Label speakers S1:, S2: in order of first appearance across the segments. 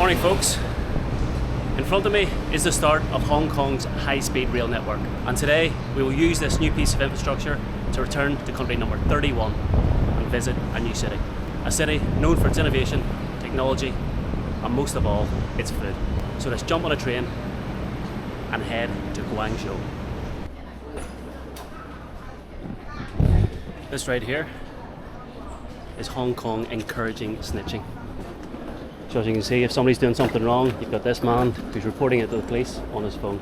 S1: Morning folks. In front of me is the start of Hong Kong's high-speed rail network, and today we will use this new piece of infrastructure to return to country number 31 and visit a new city. A city known for its innovation, technology, and most of all, its food. So let's jump on a train and head to Guangzhou. This right here is Hong Kong encouraging snitching. So as you can see, if somebody's doing something wrong, you've got this man who's reporting it to the police on his phone.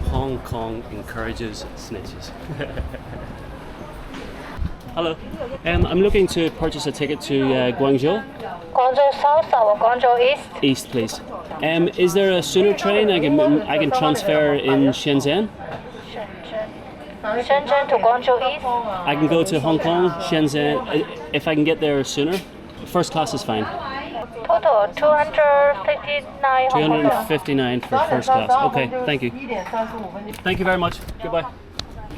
S1: Hong Kong encourages snitches. Hello, I'm looking to purchase a ticket to Guangzhou.
S2: Guangzhou South or Guangzhou East?
S1: East, please. Is there a sooner train I can transfer in Shenzhen?
S2: Shenzhen to Guangzhou East?
S1: I can go to Hong Kong, Shenzhen, if I can get there sooner. First class is fine.
S2: Total 259 Hong Kong.
S1: 259 for first class. Okay, thank you. Thank you very much. Goodbye.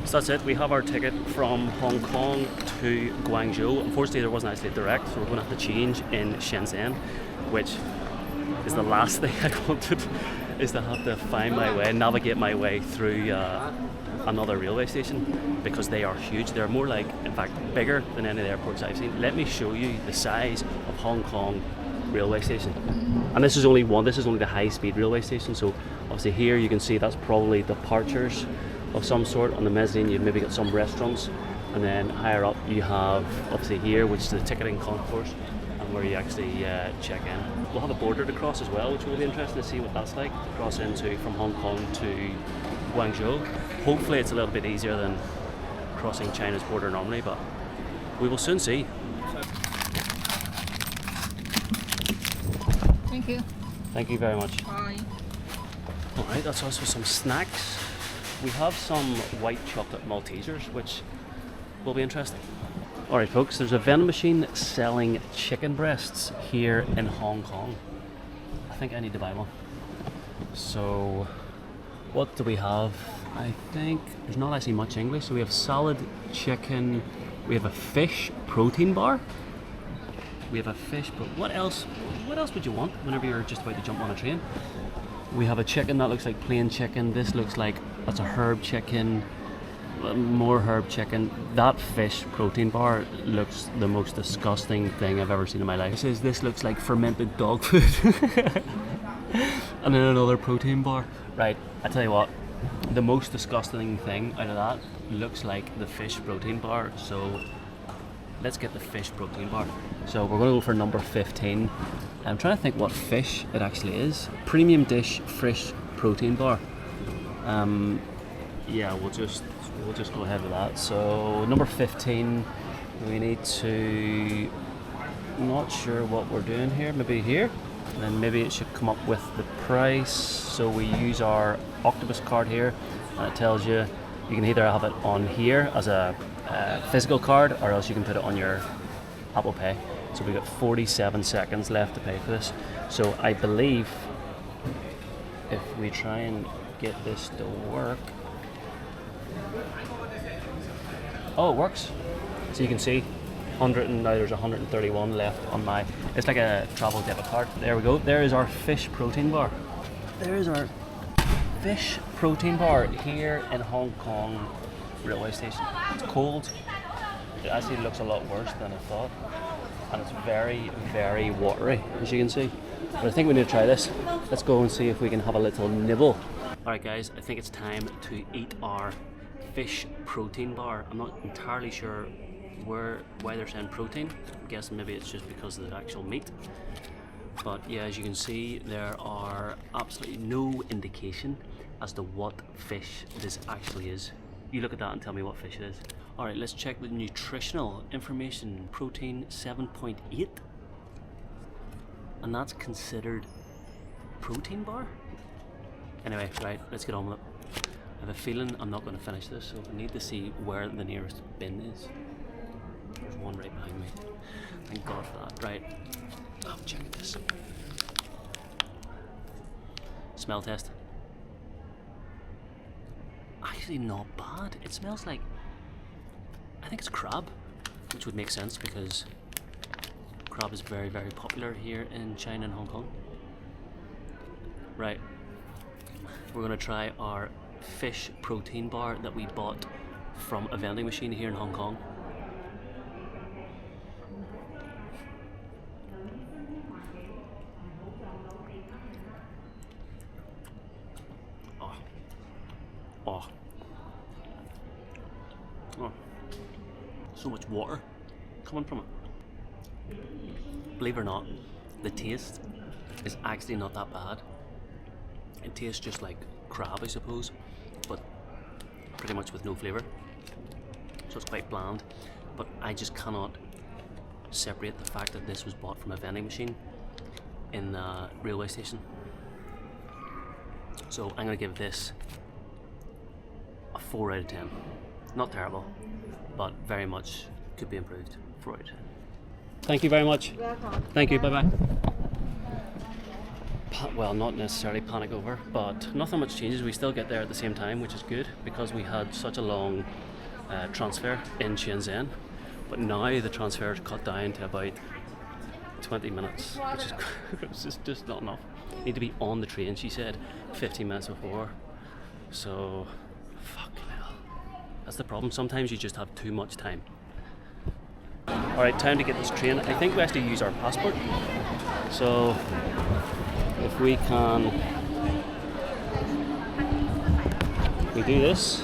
S1: So that's it. We have our ticket from Hong Kong to Guangzhou. Unfortunately, there wasn't actually a direct, so we're going to have to change in Shenzhen, which is the last thing I wanted, is to have to find my way, navigate my way through another railway station, because they are huge. They're more like, in fact, bigger than any of the airports I've seen. Let me show you the size of Hong Kong railway station. And this is only one, this is only the high-speed railway station. So obviously here you can see that's probably departures of some sort. On the mezzanine you've maybe got some restaurants, and then higher up you have obviously here, which is the ticketing concourse, and where you actually check in. We'll have a border to cross as well, which will be interesting to see what that's like to cross into from Hong Kong to Guangzhou. Hopefully it's a little bit easier than crossing China's border normally, but we will soon see.
S3: Thank you.
S1: Thank you very much.
S3: Bye.
S1: Alright, that's also some snacks. We have some white chocolate Maltesers, which will be interesting. Alright folks, there's a vending machine selling chicken breasts here in Hong Kong. I think I need to buy one. So, what do we have? I think there's not actually much English. So we have salad, chicken, we have a fish protein bar. We have a fish, but what else would you want whenever you're just about to jump on a train? We have a chicken that looks like plain chicken. This looks like that's a herb chicken, more herb chicken. That fish protein bar looks the most disgusting thing I've ever seen in my life. It says this looks like fermented dog food. And then another protein bar. Right, I tell you what, the most disgusting thing out of that looks like the fish protein bar. So let's get the fish protein bar. So we're going to go for number 15. I'm trying to think what fish it actually is. Premium dish fish protein bar. Yeah, we'll just go ahead with that. So number 15, we need to, not sure what we're doing here. Maybe here, and then maybe it should come up with the price. So we use our Octopus card here, and it tells you can either have it on here as a physical card, or else you can put it on your Apple Pay. So we've got 47 seconds left to pay for this. So I believe if we try and get this to work. Oh, it works. So you can see 100, and now there's 131 left on my, it's like a travel debit card. There we go. There is our fish protein bar. There is our fish protein bar here in Hong Kong railway station. It's cold. It actually looks a lot worse than I thought, and it's very, very watery, as you can see. But I think we need to try this. Let's go and see if we can have a little nibble. Alright guys, I think it's time to eat our fish protein bar. I'm not entirely sure why they're saying protein. I'm guessing maybe it's just because of the actual meat. But yeah, as you can see, there are absolutely no indication as to what fish this actually is. You look at that and tell me what fish it is. Alright, let's check the nutritional information. Protein 7.8, and that's considered protein bar? Anyway, right, let's get on with it. I have a feeling I'm not going to finish this, so I need to see where the nearest bin is. There's one right behind me. Thank God for that. Right, I'm checking this. Smell test. Actually not bad. It smells like, I think it's crab, which would make sense because crab is very, very popular here in China and Hong Kong. Right, we're gonna try our fish protein bar that we bought from a vending machine here in Hong Kong. Oh. Oh. So much water coming from it. Believe it or not, the taste is actually not that bad. It tastes just like crab, I suppose, but pretty much with no flavour. So it's quite bland, but I just cannot separate the fact that this was bought from a vending machine in the railway station. So I'm gonna give this a 4 out of 10. Not terrible, but very much could be improved. 4 out of 10. Thank you very much.
S2: Welcome.
S1: Thank you, bye-bye. Well, not necessarily panic over, but nothing much changes. We still get there at the same time, which is good because we had such a long transfer in Shenzhen, but now the transfer is cut down to about 20 minutes, which is just not enough. Need to be on the train, she said, 15 minutes before. So, fucking hell. That's the problem. Sometimes you just have too much time. Alright, time to get this train. I think we actually use our passport. So, if we can, we do this.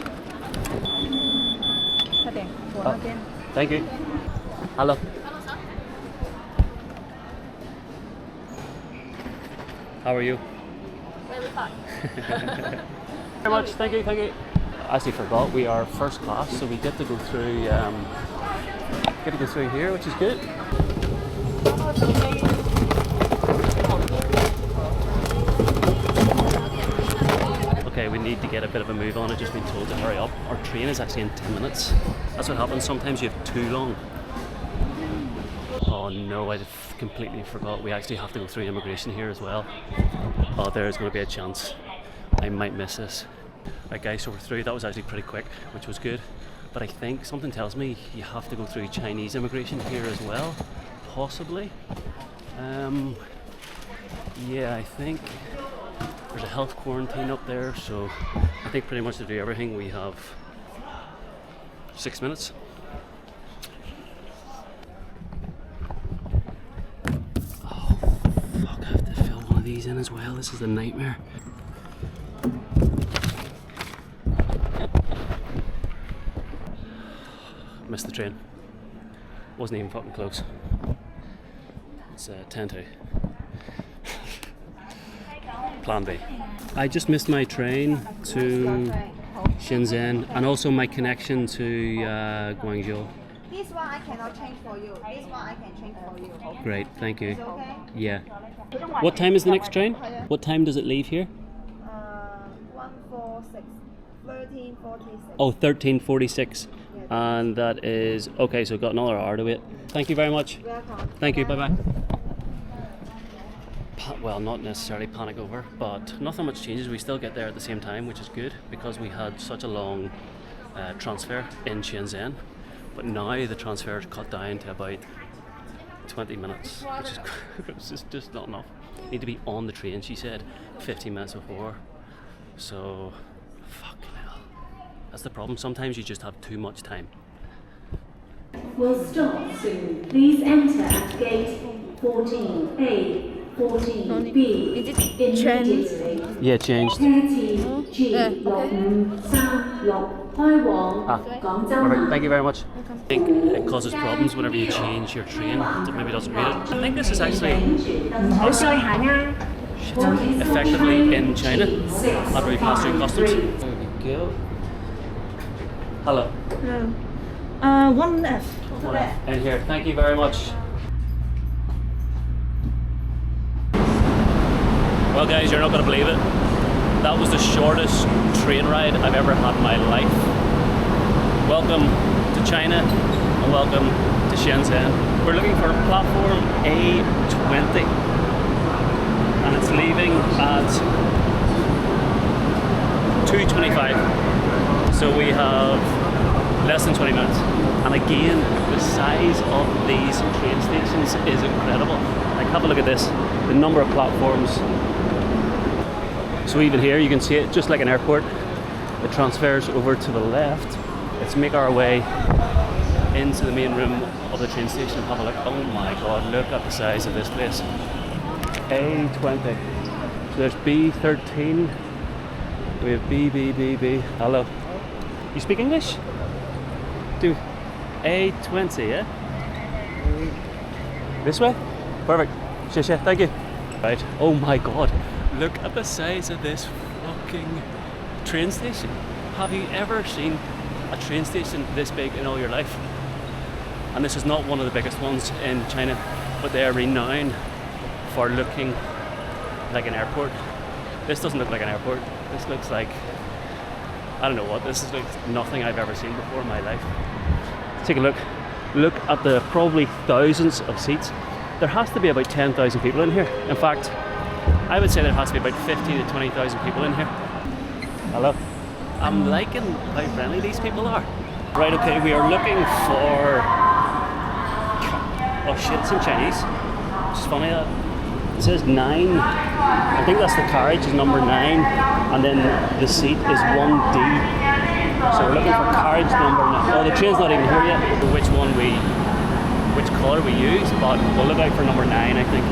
S1: Oh, thank you. Hello. How are you?
S2: Very fine.
S1: Very much. Thank you. Thank you. I actually forgot we are first class, so we get to go through. Here, which is good. Okay, we need to get a bit of a move on. I've just been told to hurry up. Our train is actually in 10 minutes. That's what happens. Sometimes you have too long. Oh no, I completely forgot. We actually have to go through immigration here as well. Oh, there's going to be a chance I might miss this. Right guys, so we're through. That was actually pretty quick, which was good. But I think something tells me you have to go through Chinese immigration here as well. Possibly. Yeah, I think there's a health quarantine up there, so I think pretty much to do everything we have 6 minutes. Oh fuck, I have to fill one of these in as well. This is a nightmare. Missed the train. Wasn't even fucking close. It's 10-2. Plan B. I just missed my train to Shenzhen and also my connection to Guangzhou.
S3: This one I cannot change for you. This one I can change for you.
S1: Great, thank you.
S3: Is it okay?
S1: Yeah. What time is the next train? What time does it leave here?
S3: 146. 1346.
S1: Oh, 13:46. And that is okay, so got another hour to wait. Thank you very much.
S3: Welcome.
S1: Thank you, bye-bye. Well, not necessarily panic over, but nothing much changes. We still get there at the same time, which is good because we had such a long transfer in Shenzhen, but now the transfer is cut down to about 20 minutes, which is just not enough. Need to be on the train, she said, 15 minutes before. So, fucking hell. That's the problem. Sometimes you just have too much time.
S4: Will stop soon. Please enter at gate 14A, 14B immediately.
S1: Yeah, changed. Perfect. Thank you very much. I think it causes problems whenever you change your train. It maybe doesn't read it. I think this is actually effectively in China after we pass through customs. There we go. Hello.
S5: Hello. One left.
S1: In here. Thank you very much. Well guys, you're not going to believe it. That was the shortest train ride I've ever had in my life. Welcome to China and welcome to Shenzhen. We're looking for platform A20 and it's leaving at 2:25. So we have less than 20 minutes. And again, the size of these train stations is incredible. Like, have a look at this, the number of platforms. So even here you can see it just like an airport. It transfers over to the left. Let's make our way into the main room of the train station and have a look. Oh my god, look at the size of this place. A20. So there's B13. We have B. Hello. You speak English? Do A20, yeah? This way? Perfect. Sure, thank you. Right. Oh my god. Look at the size of this fucking train station. Have you ever seen a train station this big in all your life? And this is not one of the biggest ones in China, but they are renowned for looking like an airport. This doesn't look like an airport. This looks like, I don't know what, this is like nothing I've ever seen before in my life. Let's take a look. Look at the probably thousands of seats. There has to be about 10,000 people in here. In fact, I would say there has to be about 15 to 20,000 people in here. Hello. I'm liking how friendly these people are. Right, okay, we are looking for... Oh shit, it's in Chinese. Which is funny that it says 9. I think that's the carriage is number 9, and then the seat is 1D. So we're looking for carriage number 9. Oh, the train's not even here yet. Which colour we use, but we'll look out for number 9, I think.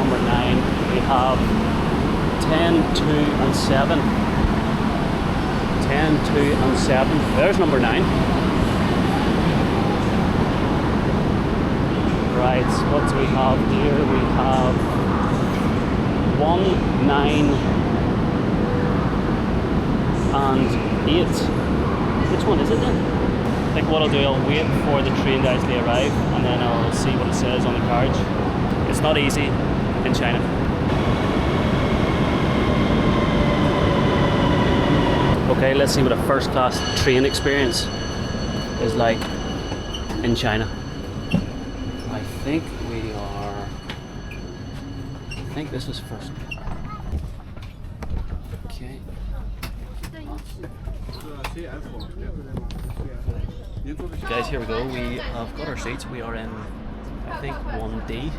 S1: Number 9. We have 10, 2, and 7. 10, 2, and 7. There's number 9. Right, what do we have here? We have 1, 9, and 8. Which one is it then? I think what I'll do, I'll wait for the train to actually arrive and then I'll see what it says on the carriage. It's not easy in China. Okay, let's see what a first class train experience is like in China. I think this is first. Okay. Guys, here we go. We have got our seats. We are in, I think, 1D.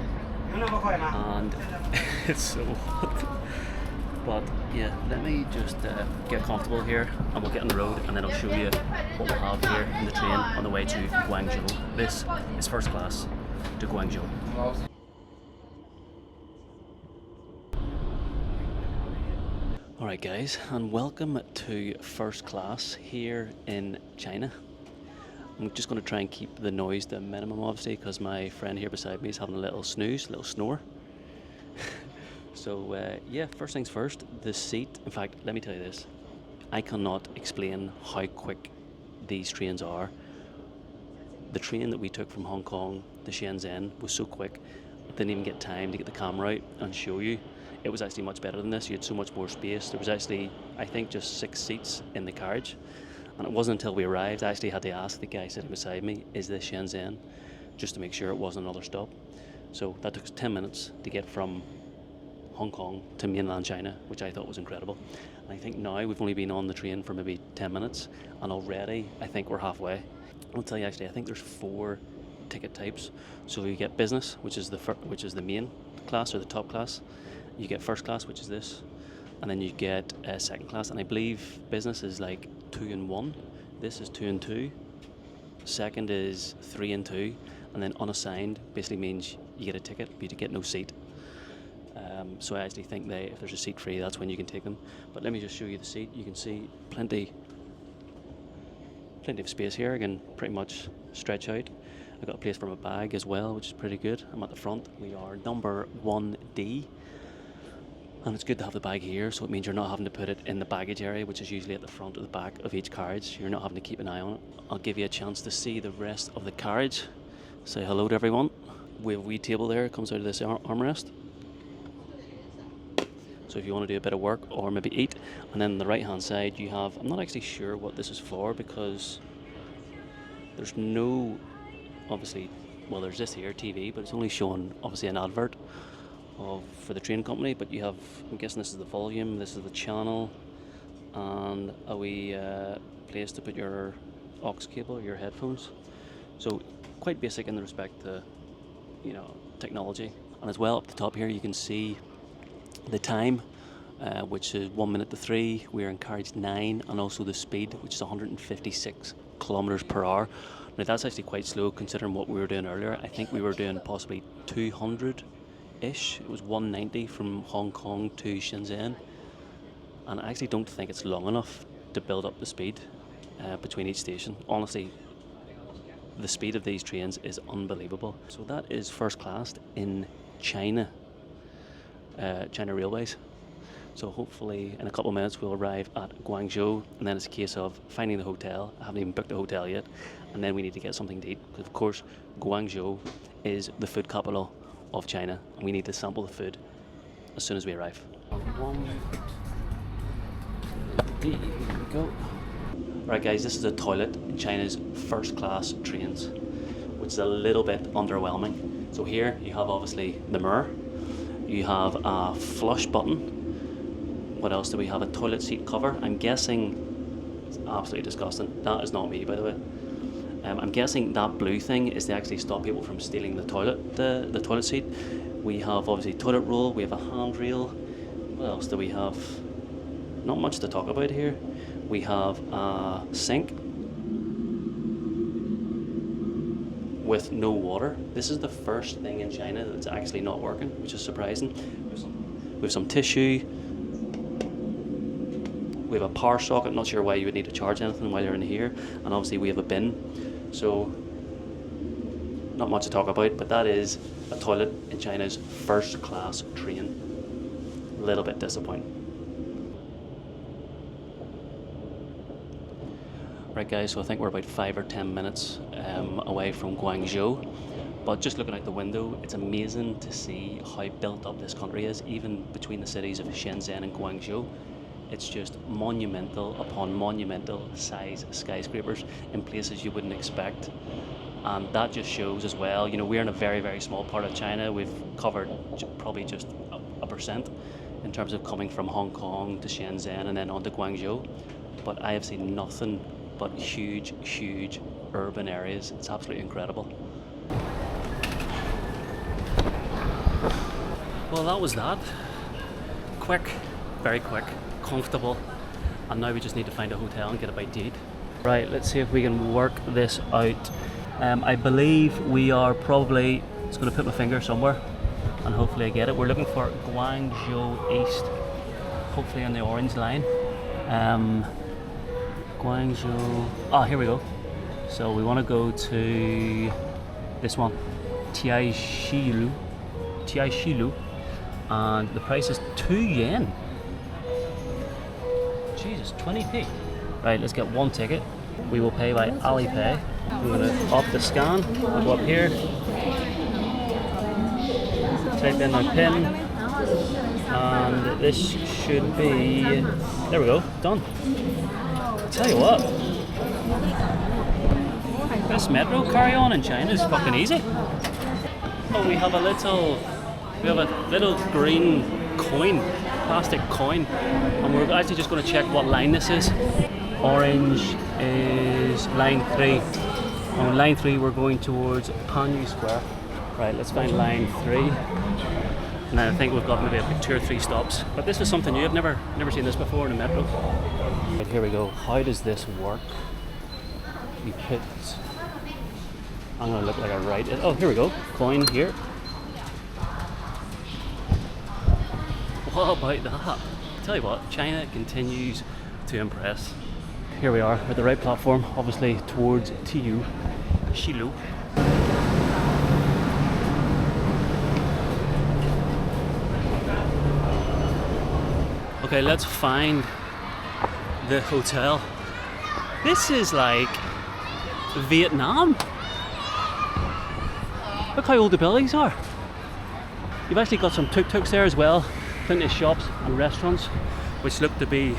S1: And it's so hot. But yeah, let me just get comfortable here and we'll get on the road and then I'll show you what we'll have here in the train on the way to Guangzhou. This is first class to Guangzhou. Alright guys, and welcome to first class here in China. I'm just going to try and keep the noise to a minimum obviously because my friend here beside me is having a little snooze, a little snore. So yeah, first things first, the seat. In fact, let me tell you this. I cannot explain how quick these trains are. The train that we took from Hong Kong to Shenzhen was so quick, I didn't even get time to get the camera out and show you. It was actually much better than this. You had so much more space. There was actually, I think, just 6 seats in the carriage. And it wasn't until we arrived, I actually had to ask the guy sitting beside me, is this Shenzhen? Just to make sure it wasn't another stop. So that took us 10 minutes to get from Hong Kong to mainland China, which I thought was incredible. And I think now we've only been on the train for maybe 10 minutes, and already I think we're halfway. I'll tell you actually, I think there's 4 ticket types. So you get business, which is the main class or the top class. You get first class, which is this, and then you get second class. And I believe business is like 2 and 1. This is 2 and 2. Second is 3 and 2, and then unassigned basically means you get a ticket, but you get no seat. So I actually think if there's a seat free, that's when you can take them. But let me just show you the seat. You can see plenty of space here. I can pretty much stretch out. I've got a place for my bag as well, which is pretty good. I'm at the front. We are number 1D. And it's good to have the bag here, so it means you're not having to put it in the baggage area, which is usually at the front or the back of each carriage. You're not having to keep an eye on it. I'll give you a chance to see the rest of the carriage. Say hello to everyone. We have a wee table there, it comes out of this armrest. So if you want to do a bit of work or maybe eat. And then on the right hand side you have, I'm not actually sure what this is for because there's no, obviously, well there's this here, TV, but it's only showing obviously an advert for the train company, but you have, I'm guessing this is the volume, this is the channel, and a wee place to put your aux cable or your headphones. So quite basic in the respect to, you know, technology. And as well up the top here you can see the time. which is 1 minute to 3. We're encouraged 9, and also the speed, which is 156 kilometers per hour. Now that's actually quite slow considering what we were doing earlier. I think we were doing possibly 200-ish. It was 190 from Hong Kong to Shenzhen, and I actually don't think it's long enough to build up the speed between each station. Honestly, the speed of these trains is unbelievable. So that is first class in China, China Railways. So hopefully in a couple of minutes we'll arrive at Guangzhou, and then it's a case of finding the hotel. I haven't even booked a hotel yet, and then we need to get something to eat, because of course Guangzhou is the food capital of China, and we need to sample the food as soon as we arrive. Here we go. Right guys, this is the toilet in China's first class trains, which is a little bit underwhelming. So here you have obviously the mirror, you have a flush button. What else do we have? A toilet seat cover. I'm guessing, it's absolutely disgusting. That is not me, by the way. I'm guessing that blue thing is to actually stop people from stealing the toilet, the toilet seat. We have obviously toilet roll, we have a handrail. What else do we have? Not much to talk about here. We have a sink with no water. This is the first thing in China that's actually not working, which is surprising. We have some tissue. We have a power socket. Not sure why you would need to charge anything while you're in here. And obviously we have a bin. So not much to talk about, but that is a toilet in China's first class train. A little bit disappointing. Right guys, so I think we're about 5 or 10 minutes away from Guangzhou, but just looking out the window, it's amazing to see how built up this country is, even between the cities of Shenzhen and Guangzhou. It's just monumental upon monumental size skyscrapers in places you wouldn't expect, and that just shows as well, you know, we're in a very, very small part of China. We've covered probably just a percent in terms of coming from Hong Kong to Shenzhen and then on to Guangzhou, but I have seen nothing but huge, huge urban areas. It's absolutely incredible. Well, that was that. Quick, very quick, comfortable, and now we just need to find a hotel and get a bite to eat. Right, let's see if we can work this out. I believe we are probably, just going to put my finger somewhere and hopefully I get it. We're looking for Guangzhou East, hopefully on the orange line. Guangzhou, here we go. So we want to go to this one, Tiaishilu, and the price is 2 yen. Jesus, 20p. Right, let's get one ticket. We will pay by Alipay. We're going to opt the scan. I'll go up here, type in my PIN, and this should be, there we go, done. Tell you what, this metro carry-on in China is fucking easy. Oh, we have a little green coin, plastic coin, and we're actually just going to check what line this is. Orange is line 3. On line 3 we're going towards Panyu Square. Right, let's find line 3. And I think we've got maybe about 2 or 3 stops. But this is something new. I've never seen this before in a metro. Right, here we go. How does this work? You put, I'm going to look like I write it. Oh, here we go. Coin here. What about that? Tell you what, China continues to impress. Here we are at the right platform, obviously towards TU Shilu. Okay, let's find the hotel. This is like Vietnam. Look how old the buildings are. You've actually got some tuk-tuks there as well, plenty of shops and restaurants, which look to be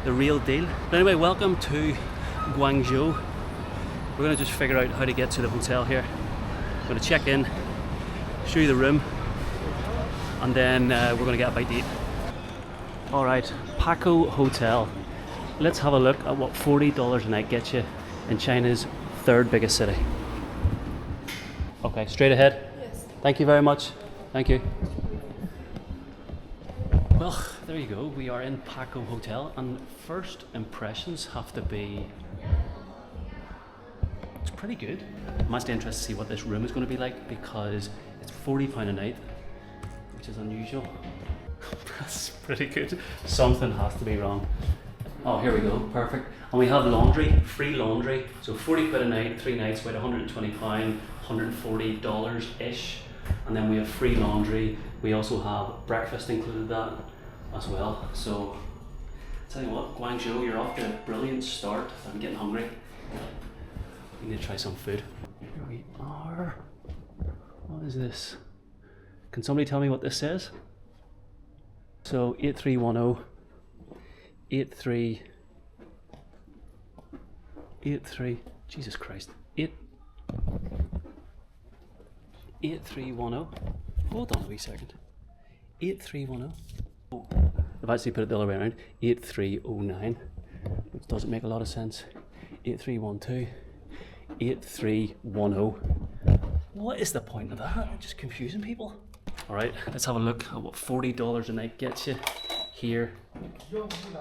S1: the real deal. But anyway, welcome to Guangzhou. We're going to just figure out how to get to the hotel here. I'm going to check in, show you the room, and then we're going to get a bite to eat. Alright, Paco Hotel. Let's have a look at what $40 a night gets you in China's 3rd biggest city. Okay, straight ahead? Yes. Thank you very much. Thank you. Well, there you go. We are in Paco Hotel, and first impressions have to be, it's pretty good. I'm actually interested to see what this room is going to be like because it's £40 a night, which is unusual. That's pretty good. Something has to be wrong. Oh, here we go. Perfect. And we have laundry, free laundry. So £40 a night, 3 nights, about £120, $140-ish. And then we have free laundry. We also have breakfast included that as well. So, tell you what, Guangzhou, you're off to a brilliant start. I'm getting hungry. We need to try some food. Here we are. What is this? Can somebody tell me what this says? So 8310, 83, Jesus Christ, 8310. Hold on a wee second. 8310. Oh, I've actually put it the other way around. 8309, which doesn't make a lot of sense. 8312, 8310. What is the point of that? Just confusing people. Alright, let's have a look at what $40 a night gets you here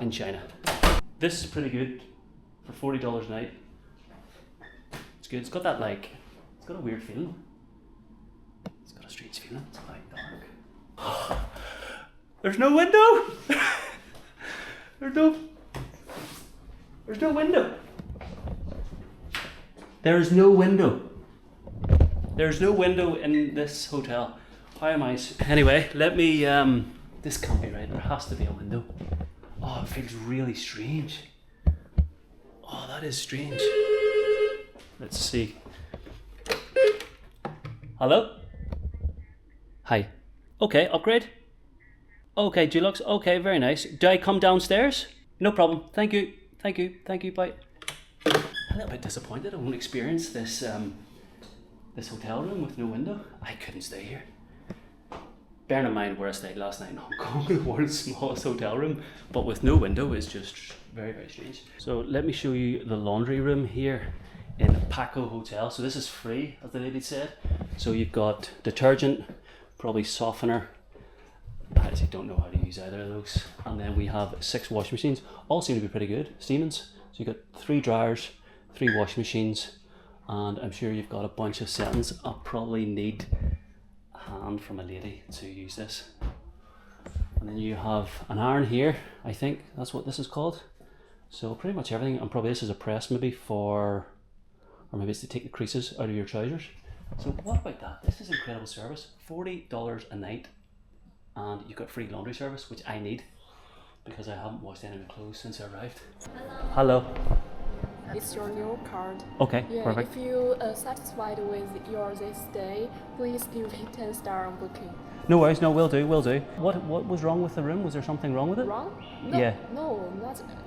S1: in China. This is pretty good for $40 a night. It's good. It's got that it's got a weird feeling. It's got a strange feeling. It's quite dark. There's no window! There's no window. There's no window. There's no window in this hotel. How am I? Anyway, let me, this can't be right. There has to be a window. Oh, it feels really strange. Oh, that is strange. Let's see. Hello? Hi. Okay, upgrade. Okay, Dulux. Okay, very nice. Do I come downstairs? No problem. Thank you. Thank you. Thank you. Bye. A little bit disappointed I won't experience this, this hotel room with no window. I couldn't stay here. Bearing in mind where I stayed last night in Hong Kong, the world's smallest hotel room, but with no window is just very, very strange. So let me show you the laundry room here in Paco Hotel. So this is free, as the lady said. So you've got detergent, probably softener. I actually don't know how to use either of those. And then we have 6 washing machines. All seem to be pretty good. Siemens. So you've got 3 dryers, 3 washing machines, and I'm sure you've got a bunch of settings. I'll probably need hand from a lady to use this. And then you have an iron here, I think that's what this is called. So pretty much everything, and probably this is a press maybe for, or maybe it's to take the creases out of your trousers. So what about that? This is incredible service. $40 a night, and you've got free laundry service, which I need because I haven't washed any of my clothes since I arrived. Hello.
S6: It's your new card.
S1: Okay,
S6: yeah,
S1: perfect.
S6: If you are satisfied with your this day, please give me 10-star on booking.
S1: No worries, no, will do. What was wrong with the room? Was there something wrong with it?
S6: Wrong? No,
S1: yeah.
S6: No,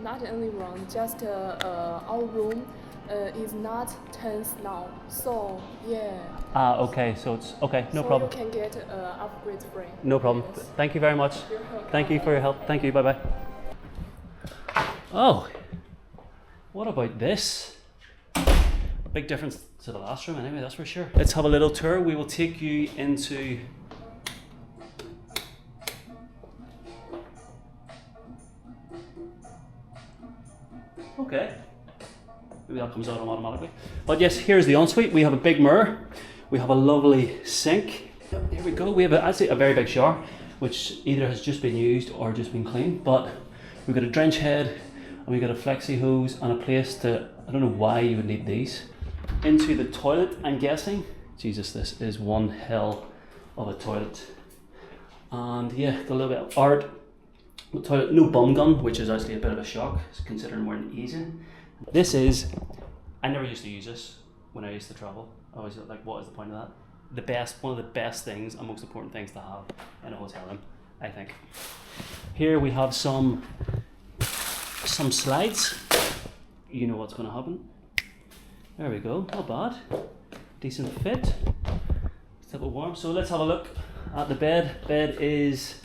S6: not only wrong. Just our room is not tense now. So yeah.
S1: Ah, okay. So it's okay. No problem.
S6: You can get upgrade free.
S1: No problem.
S6: Yes.
S1: Thank you very much.
S6: You're welcome.
S1: Thank you for your help. Thank you. Bye bye. Oh, what about this? Big difference to the last room, anyway. That's for sure. Let's have a little tour. We will take you into. Okay. Maybe that comes out automatically. But yes, here's the ensuite. We have a big mirror. We have a lovely sink. Yep, here we go. We have actually a very big shower, which either has just been used or just been cleaned. But we've got a drench head, and we've got a flexi hose and a place to, I don't know why you would need these. Into the toilet, I'm guessing. Jesus, this is one hell of a toilet. And yeah, got a little bit of art. The toilet, no bum gun, which is actually a bit of a shock, considering we're in Asia. This is, I never used to use this when I used to travel. I always like, what is the point of that? One of the best things and most important things to have in a hotel room, I think. Here we have some slides. You know what's going to happen. There we go, not bad. Decent fit. It's a bit warm. So let's have a look at the bed. Bed is,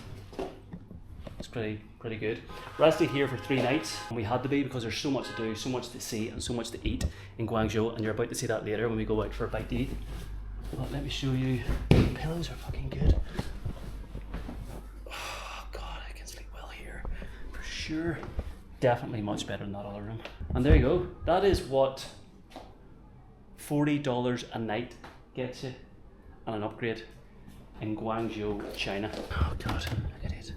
S1: it's pretty good. We're actually here for 3 nights, and we had to be because there's so much to do, so much to see, and so much to eat in Guangzhou, and you're about to see that later when we go out for a bite to eat. But let me show you, the pillows are fucking good. Oh God, I can sleep sure. Definitely much better than that other room. And there you go. That is what $40 a night gets you, and an upgrade in Guangzhou, China. Oh god, idiot.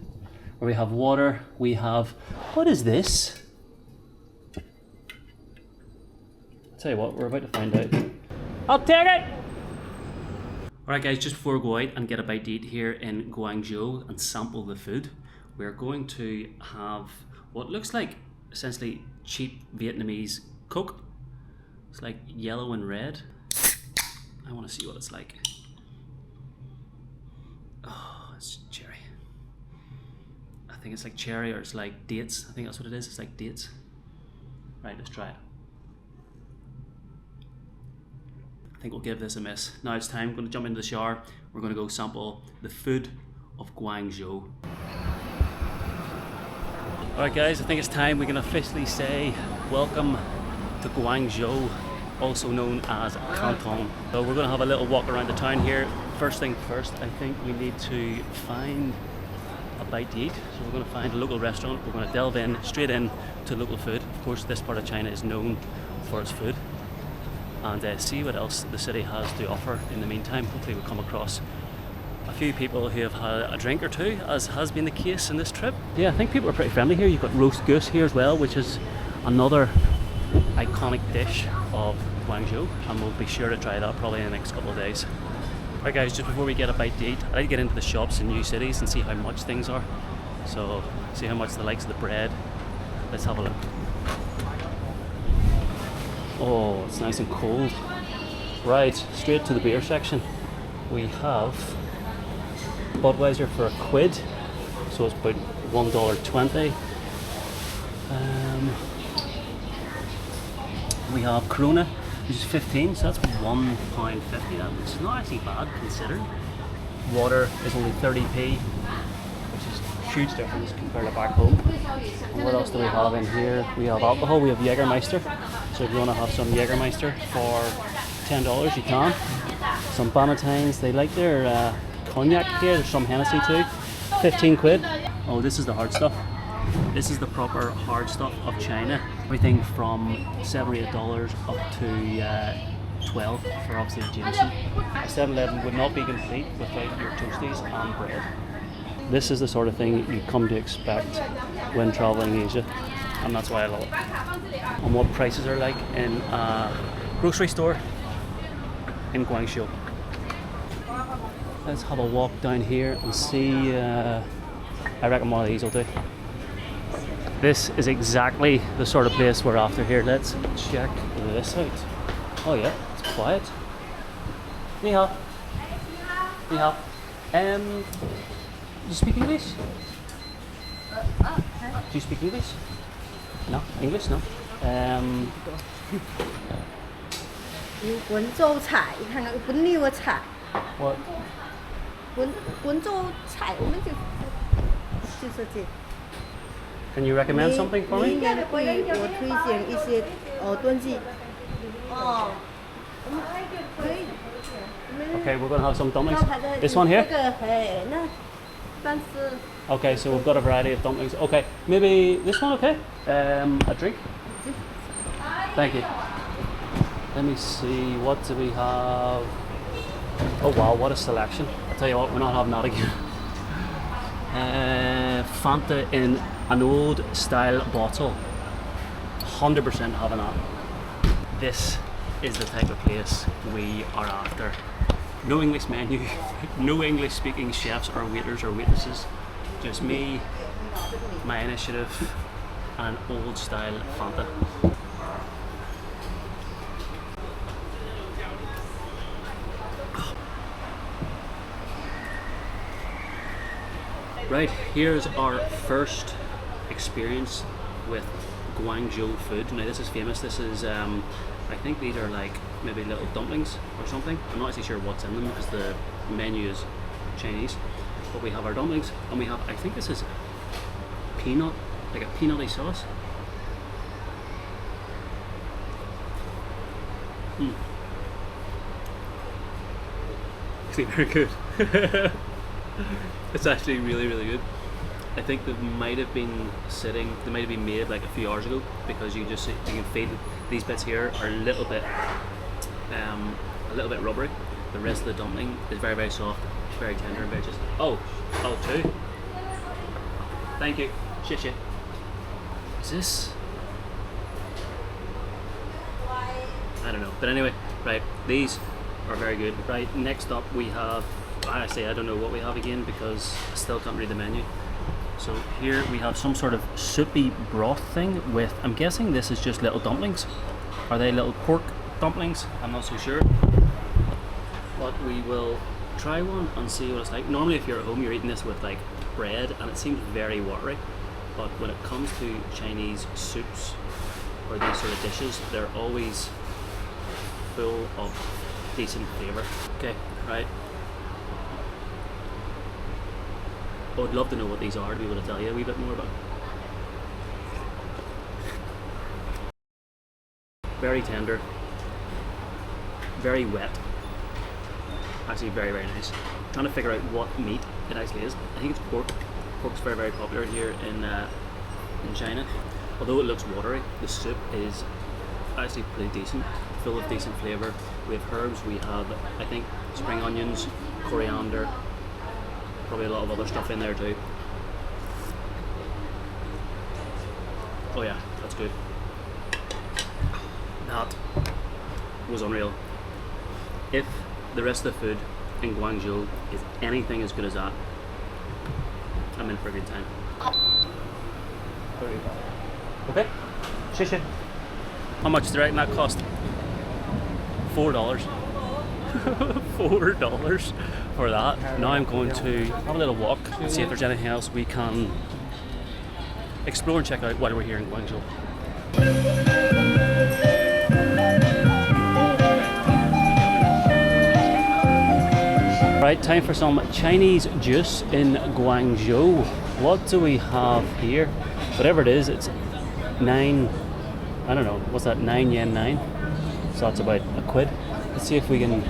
S1: Where we have water, we have, what is this? I'll tell you what, we're about to find out. I'll take it! Alright guys, just before we go out and get a bite to eat here in Guangzhou and sample the food, we're going to have what looks like essentially cheap Vietnamese Coke. It's like yellow and red. I want to see what it's like. Oh, it's cherry. I think it's like cherry, or it's like dates. I think that's what it is. It's like dates. Right, let's try it. I think we'll give this a miss. Now it's time. I'm going to jump into the shower. We're going to go sample the food of Guangzhou. Alright guys, I think it's time we can officially say welcome to Guangzhou, also known as Canton. So we're going to have a little walk around the town here. First thing first, I think we need to find a bite to eat. So we're going to find a local restaurant. We're going to delve in, straight in to local food. Of course, this part of China is known for its food. And see what else the city has to offer in the meantime. Hopefully we'll come across a few people who have had a drink or two, as has been the case in this trip. Yeah, I think people are pretty friendly here. You've got roast goose here as well, which is another iconic dish of Guangzhou, and we'll be sure to try that probably in the next couple of days. Right guys, just before we get a bite to eat, I like to get into the shops in new cities and see how much things are. So, see how much the likes of the bread. Let's have a look. Oh, it's nice and cold. Right, straight to the beer section. We have Budweiser for £1, so it's about $1.20. We have Corona, which is 15, so that's £1.50. That's not actually bad considering. Water is only 30p, which is a huge difference compared to back home. And what else do we have in here? We have alcohol, we have Jägermeister. So if you want to have some Jägermeister for $10, you can. Some Bannatynes, they like their cognac here. There's some Hennessy too. 15 quid. Oh, this is the hard stuff. This is the proper hard stuff of China. Everything from $7 or $8 up to 12 for obviously the Jameson. A 7-Eleven would not be complete without your toasties and bread. This is the sort of thing you come to expect when traveling Asia, and that's why I love it. And what prices are like in a grocery store in Guangzhou. Let's have a walk down here and see. I reckon one of these will do. This is exactly the sort of place we're after here. Let's check this out. Oh yeah, it's quiet. Ni hao. Ni hao. Do you speak English? Do you speak English? No? English? No?
S3: Guangzhou 菜，看看本地的菜。
S1: What?
S3: 广州菜，我们就是这。
S1: Can you recommend something for
S3: 你
S1: me?
S3: 应该可以，我推荐一些炖鸡。哦，可以。
S1: Okay, we're going to have some dumplings. This one here?
S3: 这个那，但是。
S1: Okay, so we've got a variety of dumplings. Okay, maybe this one, okay? A drink? Thank you. Let me see, what do we have? Oh wow, what a selection. I'll tell you what, we're not having that again. Fanta in an old style bottle. 100% having that. This is the type of place we are after. No English menu, no English speaking chefs or waiters or waitresses. Just me, my initiative, and an old style Fanta. Right, here's our first experience with Guangzhou food. Now this is famous. This is, I think these are like maybe little dumplings or something. I'm not actually sure what's in them because the menu is Chinese. But we have our dumplings and we have, I think this is peanut, like a peanutty sauce. Actually very good. It's actually really, really good. I think they might have been made like a few hours ago, because you can feel these bits here are a little bit rubbery. The rest of the dumpling is very, very soft, very tender and very just. Oh, two. Thank you. Shit. Is this? I don't know. But anyway, right, these are very good. Right, next up we have, I don't know what we have again because I still can't read the menu. So here we have some sort of soupy broth thing with, I'm guessing this is just little dumplings. Are they little pork dumplings? I'm not so sure. But we will try one and see what it's like. Normally if you're at home you're eating this with like bread and it seems very watery. But when it comes to Chinese soups or these sort of dishes, they're always full of decent flavour. Okay, right. I would love to know what these are to be able to tell you a wee bit more about. Very tender, very wet, actually very, very nice. I'm trying to figure out what meat it actually is. I think it's pork. Pork's very, very popular here in China. Although it looks watery, the soup is actually pretty decent, full of decent flavour. We have herbs, we have, I think, spring onions, coriander, probably a lot of other stuff in there too. Oh yeah, that's good. That was unreal. If the rest of the food in Guangzhou is anything as good as that, I'm in for a good time. Okay, shit. How much did that cost? $4. $4 for that. Now I'm going to have a little walk and see if there's anything else we can explore and check out while we're here in Guangzhou. Right, time for some Chinese juice in Guangzhou. What do we have here? Whatever it is, it's 9, I don't know, what's that, 9 yen 9? So that's about a quid. Let's see if we can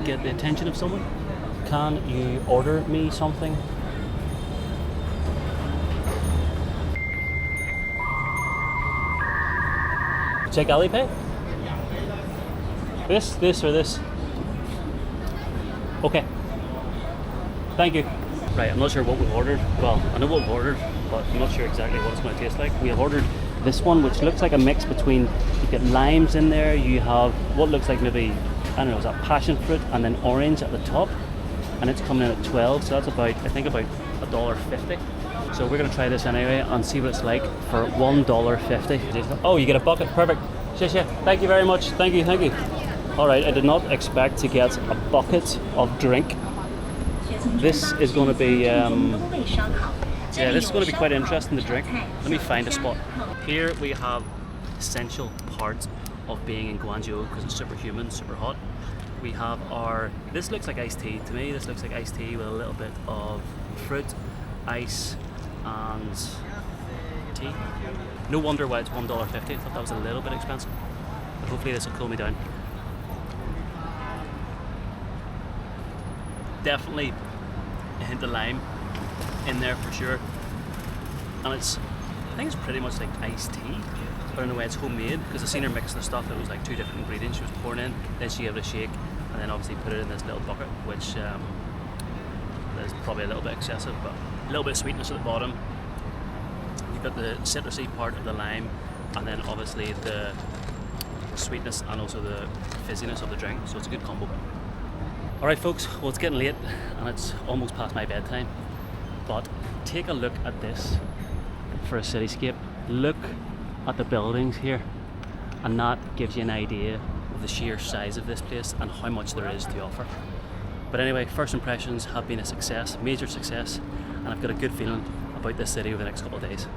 S1: get the attention of someone. Can you order me something? Check Alipay? This or this? Okay. Thank you. Right, I'm not sure what we've ordered. Well, I know what we've ordered, but I'm not sure exactly what it's going to taste like. We have ordered this one, which looks like a mix between, you've got limes in there, you have what looks like maybe, I don't know, is that passion fruit, and then orange at the top, and it's coming in at 12, so that's about, I think about $1.50. So we're going to try this anyway and see what it's like for $1.50. Oh, you get a bucket, perfect. Thank you very much, thank you. Alright, I did not expect to get a bucket of drink. This is going to be, this is going to be quite interesting to drink. Let me find a spot. Here we have essential part of being in Guangzhou because it's super humid, super hot. We have this looks like iced tea to me. This looks like iced tea with a little bit of fruit, ice and tea. No wonder why it's $1.50. I thought that was a little bit expensive. But hopefully this will cool me down. Definitely a hint of lime in there for sure, and I think it's pretty much like iced tea, but in a way it's homemade because I seen her mix the stuff. It was like 2 different ingredients she was pouring in, then she gave it a shake, and then obviously put it in this little bucket, which is probably a little bit excessive, but a little bit of sweetness at the bottom. You've got the citrusy part of the lime, and then obviously the sweetness and also the fizziness of the drink, so it's a good combo. Alright folks, well it's getting late and it's almost past my bedtime, but take a look at this for a cityscape. Look at the buildings here, and that gives you an idea of the sheer size of this place and how much there is to offer. But anyway, first impressions have been a success, major success, and I've got a good feeling about this city over the next couple of days.